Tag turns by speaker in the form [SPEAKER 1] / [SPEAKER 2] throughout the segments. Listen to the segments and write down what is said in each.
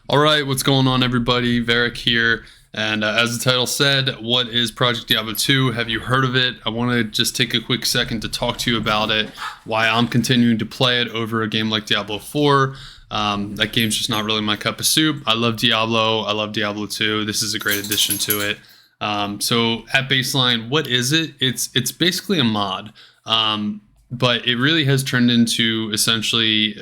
[SPEAKER 1] All right, what's going on, everybody? Varric here. And as the title said, what is Project Diablo 2? Have you heard of it? I want to just take a quick second to talk to you about it, why I'm continuing to play it over a game like Diablo 4. That game's just not really my cup of soup. I love Diablo. I love Diablo 2. This is a great addition to it. So at baseline, what is it? It's basically a mod, but it really has turned into essentially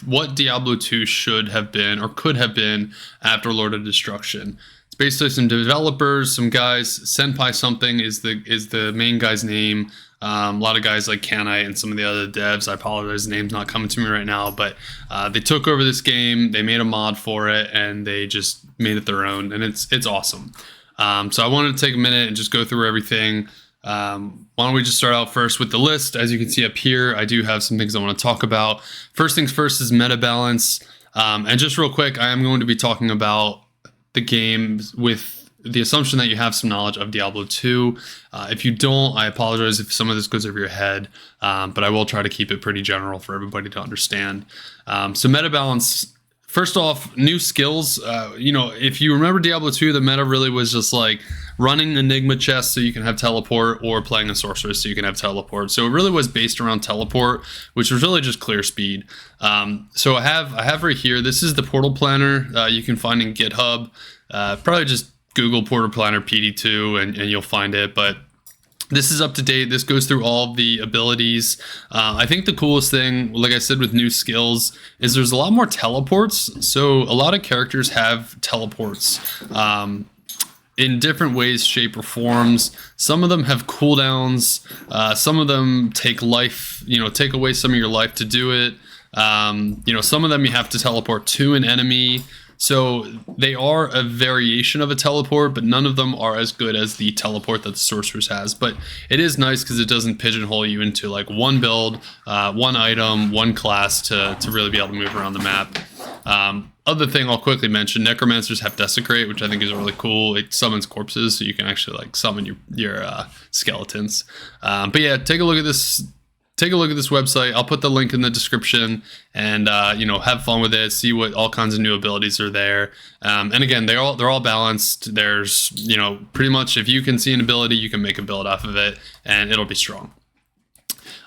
[SPEAKER 1] what Diablo 2 should have been or could have been after Lord of Destruction. It's basically some developers, some guys. Senpai something is the main guy's name. A lot of guys like Kanai and some of the other devs. I apologize, the name's not coming to me right now, but they took over this game. They made a mod for it, and they just made it their own, and it's awesome. So I wanted to take a minute and just go through everything. Why don't we just start out first with the list? As you can see up here, I do have some things I want to talk about. First things first is meta balance. And just real quick, I am going to be talking about the game with the assumption that you have some knowledge of Diablo 2. If you don't, I apologize if some of this goes over your head, but I will try to keep it pretty general for everybody to understand. So meta balance. First off, new skills. If you remember Diablo 2, the meta really was just like running Enigma chests so you can have teleport, or playing a sorceress so you can have teleport. So it really was based around teleport, which was really just clear speed. So I have right here, this is the portal planner you can find in GitHub. Probably just Google portal planner PD2 and you'll find it. But this is up to date. This goes through all of the abilities. I think the coolest thing, like I said, with new skills is there's a lot more teleports. So a lot of characters have teleports in different ways, shape, or forms. Some of them have cooldowns. Some of them take life, take away some of your life to do it. Some of them you have to teleport to an enemy. So they are a variation of a teleport, but none of them are as good as the teleport that the sorceress has. But it is nice because it doesn't pigeonhole you into like one build, one item, one class to really be able to move around the map. Other thing I'll quickly mention, necromancers have desecrate, which I think is really cool. It summons corpses, so you can actually like summon your skeletons. But yeah, take a look at this. Take a look at this website. I'll put the link in the description, and have fun with it. See what all kinds of new abilities are there. And again, they're all balanced. There's pretty much if you can see an ability, you can make a build off of it, and it'll be strong.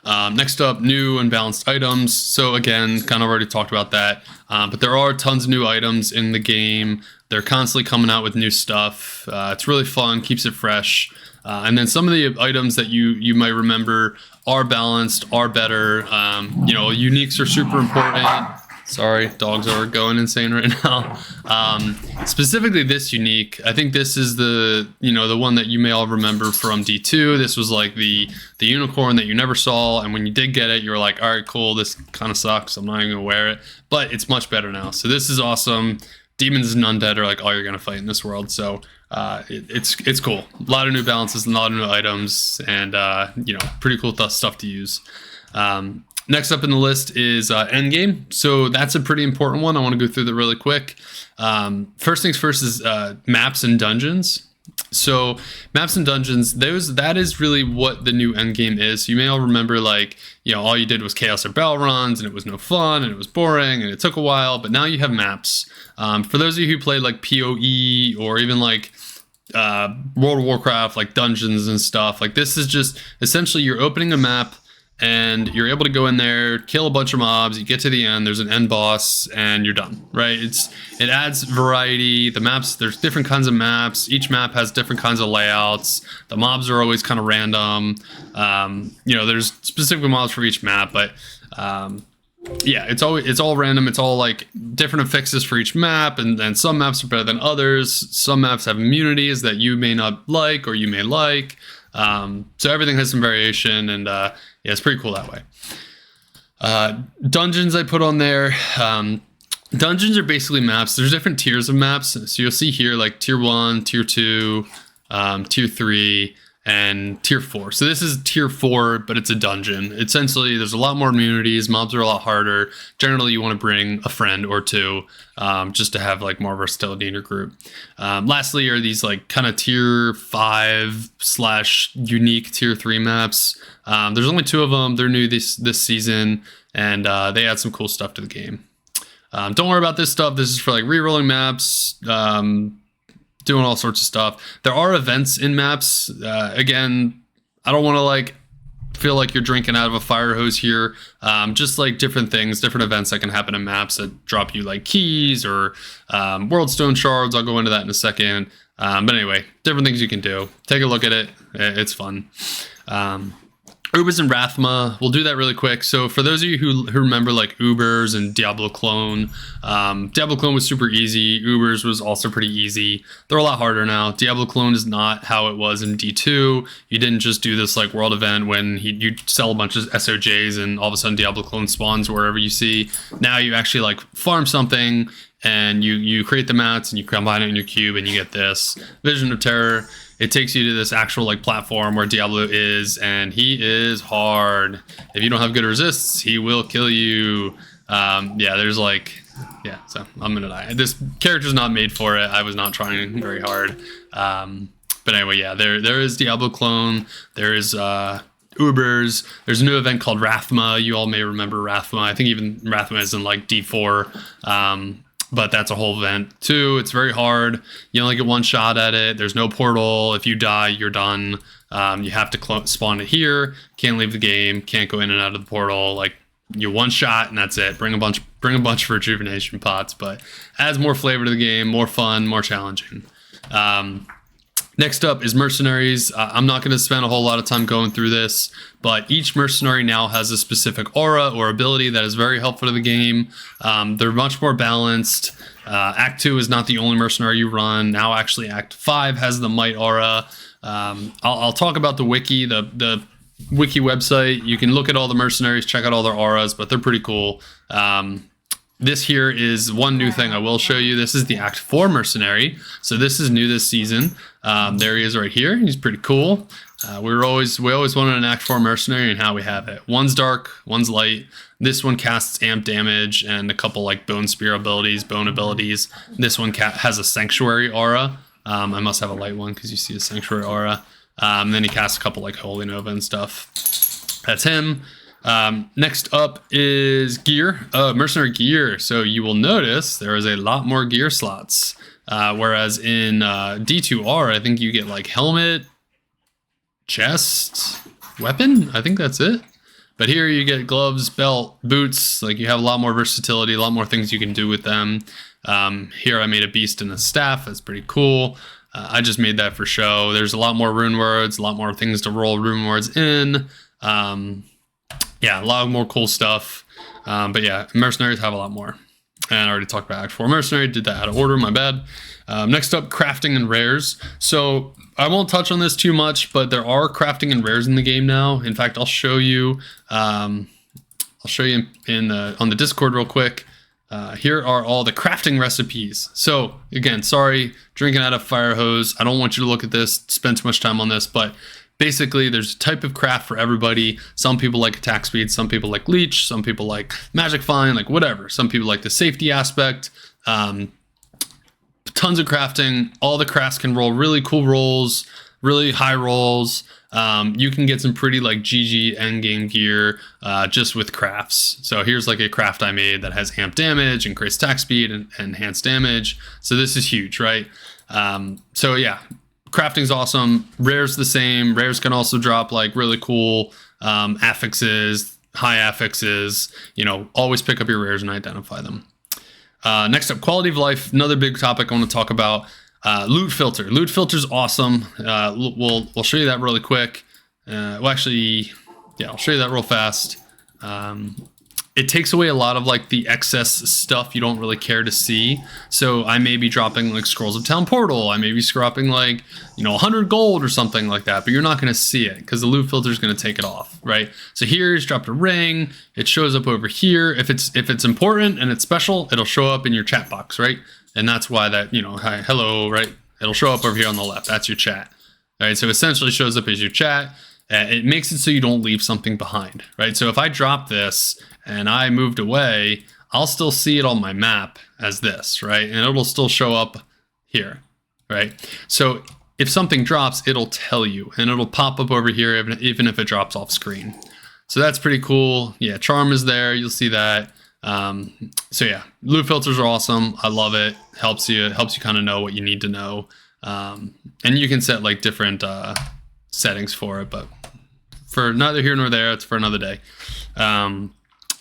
[SPEAKER 1] Next up, new and balanced items. So again, kind of already talked about that, but there are tons of new items in the game. They're constantly coming out with new stuff. It's really fun, keeps it fresh. And then some of the items that you might remember are balanced, are better. Uniques are super important. Sorry, dogs are going insane right now. Specifically this unique, I think this is the one that you may all remember from D2. This was like the unicorn that you never saw, and when you did get it, you were like, all right, cool, this kind of sucks, I'm not even gonna wear it. But it's much better now. So this is awesome. Demons and undead are like all you're gonna fight in this world. So it's cool. A lot of new balances, a lot of new items, and pretty cool stuff to use. Next up in the list is endgame. So that's a pretty important one. I want to go through that really quick. First things first is maps and dungeons. So maps and dungeons, that is really what the new endgame is. You may all remember all you did was chaos or battle runs, and it was no fun, and it was boring, and it took a while, but now you have maps. For those of you who played like PoE or even like World of Warcraft, like dungeons and stuff, like this is just essentially you're opening a map, and you're able to go in there, kill a bunch of mobs, you get to the end, there's an end boss, and you're done, right? It adds variety. The maps, there's different kinds of maps. Each map has different kinds of layouts. The mobs are always kind of random. There's specific mobs for each map, but it's all random. It's all like different affixes for each map, and some maps are better than others. Some maps have immunities that you may not like or you may like. So everything has some variation, and it's pretty cool that way. Dungeons I put on there. Dungeons are basically maps. There's different tiers of maps. So you'll see here like tier 1, tier 2, tier 3, and tier 4. So this is tier 4, but it's a dungeon. Essentially, there's a lot more immunities. Mobs are a lot harder. Generally, you want to bring a friend or two just to have like more versatility in your group. Lastly are these like kind of tier 5 / unique tier 3 maps. There's only 2 of them. They're new this season, and they add some cool stuff to the game. Don't worry about this stuff. This is for like re-rolling maps, doing all sorts of stuff. There are events in maps. Again, I don't want to like feel like you're drinking out of a fire hose here. Just like different things, different events that can happen in maps that drop you like keys or Worldstone Shards. I'll go into that in a second. But anyway, different things you can do. Take a look at it. It's fun. Ubers and Rathma, we'll do that really quick. So for those of you who remember like Ubers and Diablo Clone, Diablo Clone was super easy. Ubers was also pretty easy. They're a lot harder now. Diablo Clone is not how it was in D2. You didn't just do this like world event when you sell a bunch of SOJs and all of a sudden Diablo Clone spawns wherever you see. Now you actually like farm something and you create the mats and you combine it in your cube and you get this Vision of Terror. It takes you to this actual like platform where Diablo is, and he is hard. If you don't have good resists, he will kill you. Yeah, there's like, yeah, so I'm gonna die. This character's not made for it. I was not trying very hard. But anyway, yeah, there is Diablo Clone. There is Ubers. There's a new event called Rathma. You all may remember Rathma. I think even Rathma is in like D4. But that's a whole event too. It's very hard. You only get one shot at it. There's no portal. If you die, you're done. You have to spawn it here. Can't leave the game. Can't go in and out of the portal. Like you one shot and that's it. Bring a bunch of rejuvenation pots, but adds more flavor to the game, more fun, more challenging. Next up is Mercenaries. I'm not going to spend a whole lot of time going through this, but each mercenary now has a specific aura or ability that is very helpful to the game. They're much more balanced. Act 2 is not the only mercenary you run. Now actually Act 5 has the Might aura. I'll talk about the wiki, the wiki website. You can look at all the mercenaries, check out all their auras, but they're pretty cool. This here is one new thing I will show you. This is the Act 4 mercenary. So this is new this season. There he is right here. He's pretty cool. We always wanted an Act 4 mercenary, and how we have it. One's dark, one's light. This one casts amp damage and a couple like bone spear abilities, bone abilities. This one has a sanctuary aura. I must have a light one because you see a sanctuary aura. And then he casts a couple like holy nova and stuff. That's him. Next up is gear, mercenary gear. So you will notice there is a lot more gear slots. Whereas in D2R, I think you get like helmet, chest, weapon. I think that's it. But here you get gloves, belt, boots. Like you have a lot more versatility, a lot more things you can do with them. Here I made a beast and a staff. That's pretty cool. I just made that for show. There's a lot more rune words, a lot more things to roll rune words in. Yeah, a lot more cool stuff. But yeah, mercenaries have a lot more. And I already talked about Act 4 mercenary, did that out of order, my bad. Next up, crafting and rares. So I won't touch on this too much, but there are crafting and rares in the game now. In fact, I'll show you on the Discord real quick. Here are all the crafting recipes. So again, sorry, drinking out of fire hose. I don't want you to look at this, spend too much time on this, but basically, there's a type of craft for everybody. Some people like attack speed, some people like leech, some people like magic find, like whatever. Some people like the safety aspect. Tons of crafting. All the crafts can roll really cool rolls, really high rolls. You can get some pretty like GG endgame gear just with crafts. So here's like a craft I made that has amp damage, increased attack speed, and enhanced damage. So this is huge, right? So yeah. Crafting's awesome. Rare's the same. Rares can also drop like really cool affixes, high affixes. You know, always pick up your rares and identify them. Next up, quality of life. Another big topic I want to talk about. Loot filter. Loot filter's awesome. We'll show you that really quick. Well, actually, yeah, I'll show you that real fast. It takes away a lot of like the excess stuff you don't really care to see. So I may be dropping like Scrolls of Town Portal. I may be dropping like, 100 gold or something like that, but you're not going to see it because the loot filter is going to take it off, right? So here he's dropped a ring. It shows up over here. If it's important and it's special, it'll show up in your chat box, right? And that's why that, hi, hello, right? It'll show up over here on the left. That's your chat, right? So essentially shows up as your chat. It makes it so you don't leave something behind, right? So if I drop this and I moved away, I'll still see it on my map as this, right? And it'll still show up here, right? So if something drops, it'll tell you, and it'll pop up over here even if it drops off screen. So that's pretty cool. Yeah, charm is there. You'll see that. So yeah, loot filters are awesome. I love it. Helps you kind of know what you need to know. And you can set like different settings for it, but for neither here nor there, it's for another day.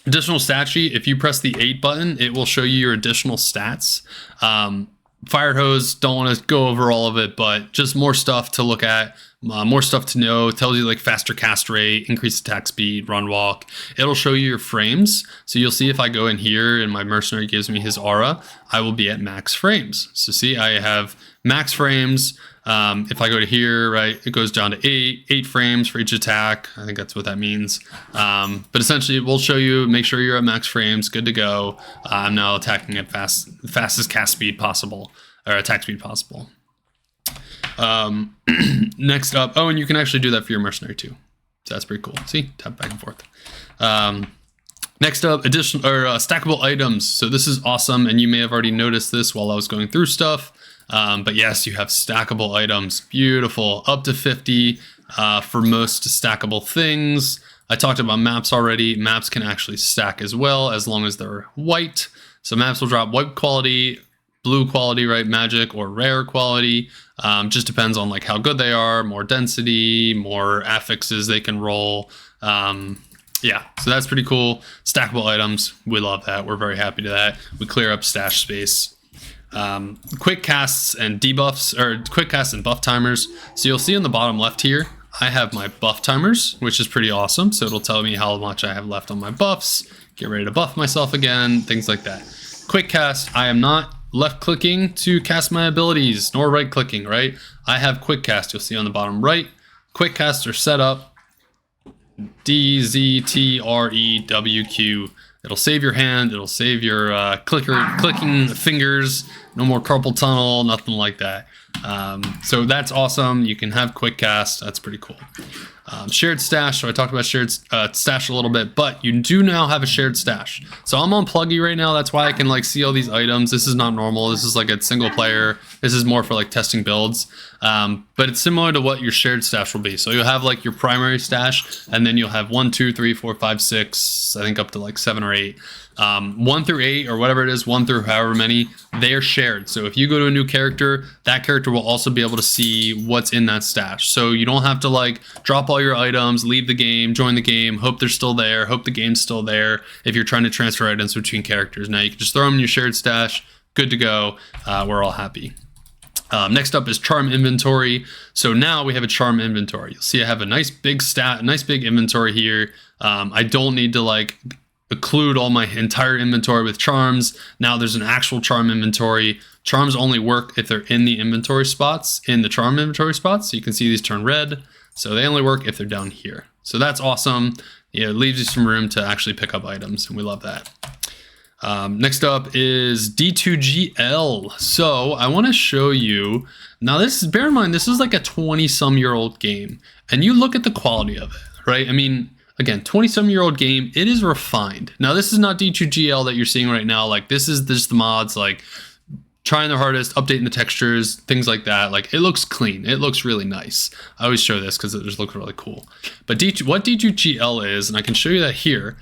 [SPEAKER 1] Additional stat sheet, if you press the 8 button, it will show you your additional stats. Fire hose, don't want to go over all of it, but just more stuff to look at, more stuff to know. It tells you like faster cast rate, increased attack speed, run walk. It'll show you your frames. So you'll see if I go in here and my mercenary gives me his aura, I will be at max frames. So see, I have max frames. If I go to here, right, it goes down to 8 frames for each attack. I think that's what that means. But essentially, it will show you, make sure you're at max frames, good to go. I'm now attacking at fastest cast speed possible, or attack speed possible. Next up, oh, and you can actually do that for your mercenary too. So that's pretty cool. See, tap back and forth. Next up, stackable items. So this is awesome, and you may have already noticed this while I was going through stuff. But yes, you have stackable items. Beautiful. Up to 50 for most stackable things. I talked about maps already. Maps can actually stack as well, as long as they're white. So maps will drop white quality, blue quality, right? Magic or rare quality. Just depends on like how good they are, more density, more affixes they can roll. Yeah, so that's pretty cool. Stackable items, we love that. We're very happy to that. We clear up stash space. Quick casts and debuffs, or quick casts and buff timers. So you'll see on the bottom left here, I have my buff timers, which is pretty awesome. So it'll tell me how much I have left on my buffs, get ready to buff myself again, things like that. Quick cast, I am not left clicking to cast my abilities, nor right clicking, right? I have quick cast, you'll see on the bottom right. Quick casts are set up, DZTREWQ. It'll save your hand, it'll save your clicking fingers, no more carpal tunnel, nothing like that. So that's awesome. You can have quick cast, that's pretty cool. Shared stash, so I talked about shared stash a little bit, but you do now have a shared stash. So I'm on Pluggy right now, that's why I can like see all these items. This is not normal, this is like a single player. This is more for like testing builds. But it's similar to what your shared stash will be. So you'll have like your primary stash, and then you'll have 1, 2, 3, 4, 5, 6, I think up to like 7 or 8. 1 through 8 or whatever it is, 1 through however many, they are shared. So if you go to a new character, that character will also be able to see what's in that stash. So you don't have to like drop all your items, leave the game, join the game, hope they're still there, hope the game's still there. If you're trying to transfer items between characters, now you can just throw them in your shared stash, good to go. We're all happy. Next up is charm inventory. So now we have a charm inventory. You'll see I have a nice big inventory here. I don't need to like include all my entire inventory with charms. Now there's an actual charm inventory. Charms only work if they're in the inventory spots, in the charm inventory spots. So you can see these turn red. So they only work if they're down here. So that's awesome. Yeah, it leaves you some room to actually pick up items, and we love that. Next up is D2GL. So I want to show you, now this is, bear in mind, this is like a 20-some-year-old game, and you look at the quality of it, right? I mean, again, 20-some-year-old game, it is refined. Now this is not D2GL that you're seeing right now. Like this is just the mods, like trying their hardest, updating the textures, things like that. Like it looks clean. It looks really nice. I always show this because it just looks really cool. But what D2GL is, and I can show you that here.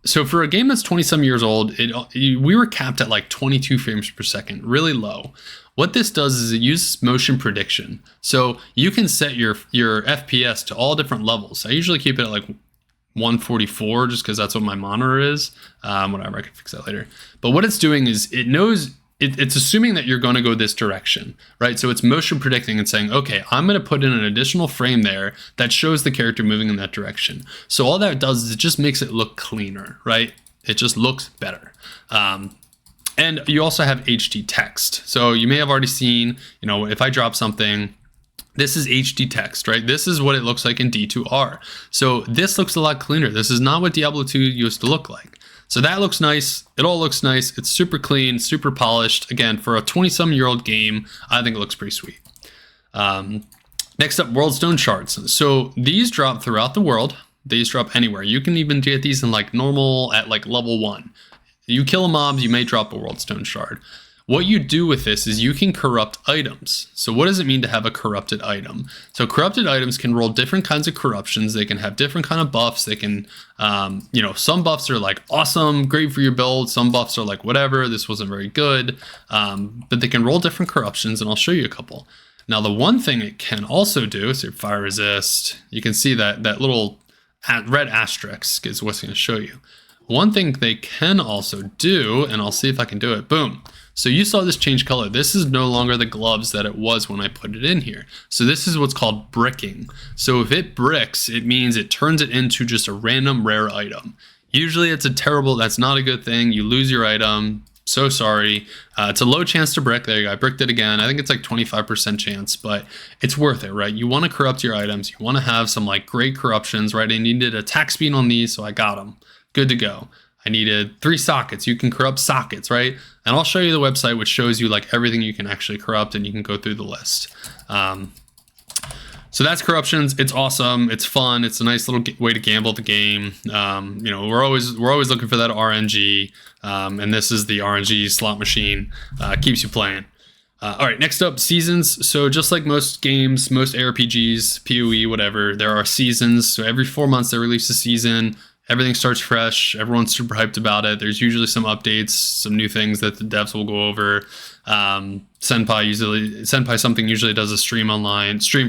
[SPEAKER 1] So for a game that's 20-some years old, we were capped at like 22 frames per second, really low. What this does is it uses motion prediction. So you can set your FPS to all different levels. I usually keep it at like 144 just because that's what my monitor is. Whatever, I can fix that later. But what it's doing is it knows, it's assuming that you're going to go this direction, right? So it's motion predicting and saying, okay, I'm going to put in an additional frame there that shows the character moving in that direction. So all that does is it just makes it look cleaner, right? It just looks better. And you also have HD text. So you may have already seen, you know, if I drop something, this is HD text, right? This is what it looks like in D2R. So this looks a lot cleaner. This is not what Diablo 2 used to look like. So that looks nice. It all looks nice. It's super clean, super polished. Again, for a 20-some-year-old game, I think it looks pretty sweet. Next up, Worldstone Shards. So these drop throughout the world. These drop anywhere. You can even get these in like normal at like level 1. You kill a mob, you may drop a Worldstone Shard. What you do with this is you can corrupt items. So what does it mean to have a corrupted item? So corrupted items can roll different kinds of corruptions. They can have different kind of buffs. They can, you know, some buffs are like awesome, great for your build. Some buffs are like whatever, this wasn't very good. But they can roll different corruptions, and I'll show you a couple. Now, the one thing it can also do is fire resist. You can see that little red asterisk is what's going to show you. One thing they can also do, and I'll see if I can do it. Boom. So you saw this change color. This is no longer the gloves that it was when I put it in here. So this is what's called bricking. So if it bricks, it means it turns it into just a random rare item. Usually that's not a good thing. You lose your item. So sorry. It's a low chance to brick. There you go. I bricked it again. I think it's like 25% chance, but it's worth it, right? You want to corrupt your items. You want to have some like great corruptions, right? I needed attack speed on these, so I got them. Good to go. I needed 3 sockets. You can corrupt sockets, right? And I'll show you the website, which shows you like everything you can actually corrupt, and you can go through the list. So that's corruptions. It's awesome. It's fun. It's a nice little way to gamble the game. You know, we're always looking for that RNG, and this is the RNG slot machine. Keeps you playing. All right, next up, seasons. So just like most games, most ARPGs, PoE, whatever, there are seasons. So every 4 months they release a season. Everything starts fresh. Everyone's super hyped about it. There's usually some updates, some new things that the devs will go over. Senpai something usually does a stream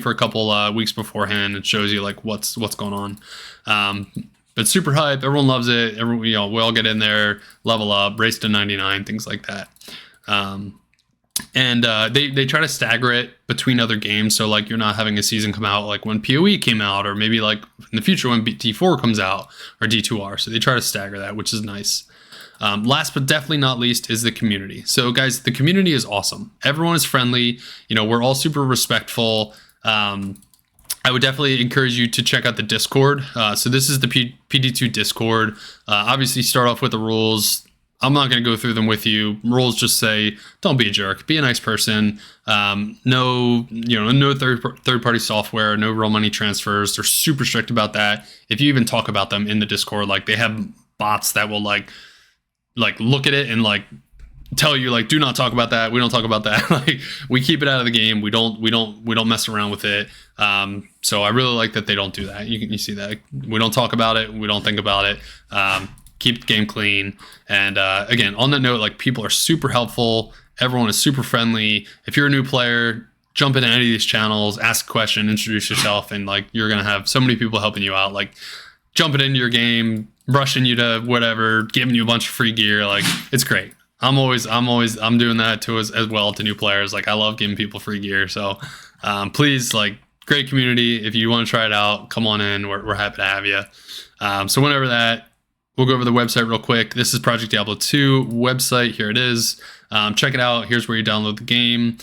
[SPEAKER 1] for a couple weeks beforehand, and shows you like what's going on. But super hype. Everyone loves it. We all get in there, level up, race to 99, things like that. And they try to stagger it between other games, so like you're not having a season come out like when PoE came out, or maybe like in the future when D4 comes out, or D2R. So they try to stagger that, which is nice. Last but definitely not least is the community. So guys, the community is awesome. Everyone is friendly. You know, we're all super respectful. I would definitely encourage you to check out the Discord. So this is the PD2 Discord. Obviously start off with the rules. I'm not going to go through them with you. Rules just say, don't be a jerk, be a nice person. No third-party software, no real money transfers. They're super strict about that. If you even talk about them in the Discord, like they have bots that will like look at it and like tell you like, do not talk about that. We don't talk about that. Like we keep it out of the game. We don't mess around with it. So I really like that they don't do that. You see that we don't talk about it. We don't think about it. Keep the game clean. And again, on that note, like people are super helpful. Everyone is super friendly. If you're a new player, jump into any of these channels, ask a question, introduce yourself, and like you're gonna have so many people helping you out, like jumping into your game, rushing you to whatever, giving you a bunch of free gear. Like it's great. I'm doing that too as well to new players. Like I love giving people free gear. So please, like, great community. If you want to try it out, come on in. We're happy to have you. So whenever that, we'll go over the website real quick. This is Project Diablo 2 website. Here it is. Check it out. Here's where you download the game.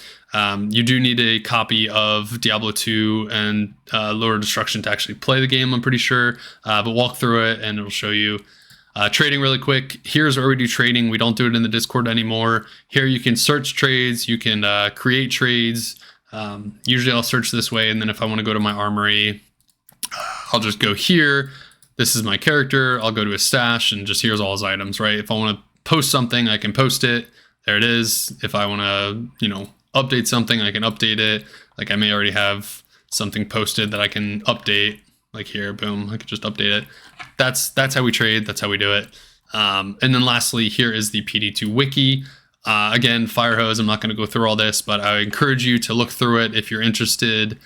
[SPEAKER 1] You do need a copy of Diablo 2 and Lord of Destruction to actually play the game, I'm pretty sure. But walk through it and it'll show you. Trading really quick. Here's where we do trading. We don't do it in the Discord anymore. Here you can search trades. You can create trades. Usually I'll search this way, and then if I want to go to my armory, I'll just go here. This is my character. I'll go to his stash, and just here's all his items, right? If I want to post something, I can post it. There it is. If I want to, update something, I can update it. Like I may already have something posted that I can update. Like here, boom, I could just update it. That's how we trade. That's how we do it. And then lastly, here is the PD2 Wiki. Again, Firehose, I'm not going to go through all this, but I encourage you to look through it if you're interested.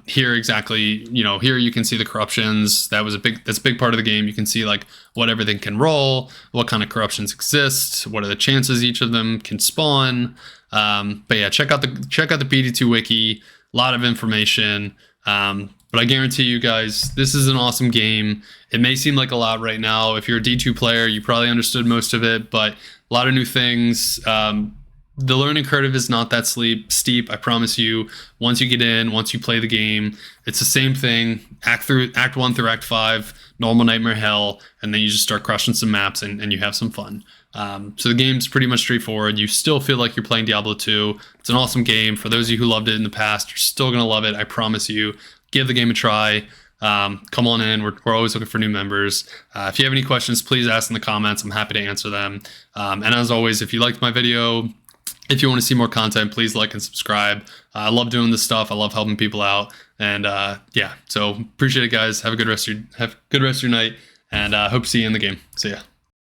[SPEAKER 1] Here exactly, here you can see the corruptions. That's a big part of the game. You can see like what everything can roll, what kind of corruptions exist, what are the chances each of them can spawn. But yeah, check out the PD2 Wiki. A lot of information. But I guarantee you guys, this is an awesome game. It may seem like a lot right now. If you're a D2 player, you probably understood most of it, but a lot of new things. The learning curve is not that steep. I promise you. Once you get in, once you play the game, it's the same thing. Act 1 through Act 5, normal nightmare hell, and then you just start crushing some maps and you have some fun. So the game's pretty much straightforward. You still feel like you're playing Diablo 2. It's an awesome game. For those of you who loved it in the past, you're still going to love it. I promise you. Give the game a try. Come on in. We're always looking for new members. If you have any questions, please ask in the comments. I'm happy to answer them. And as always, if you liked my video, If you want to see more content, please like and subscribe. I love doing this stuff. I love helping people out. And yeah, so appreciate it, guys. Have a good rest of your night, and hope to see you in the game. See ya.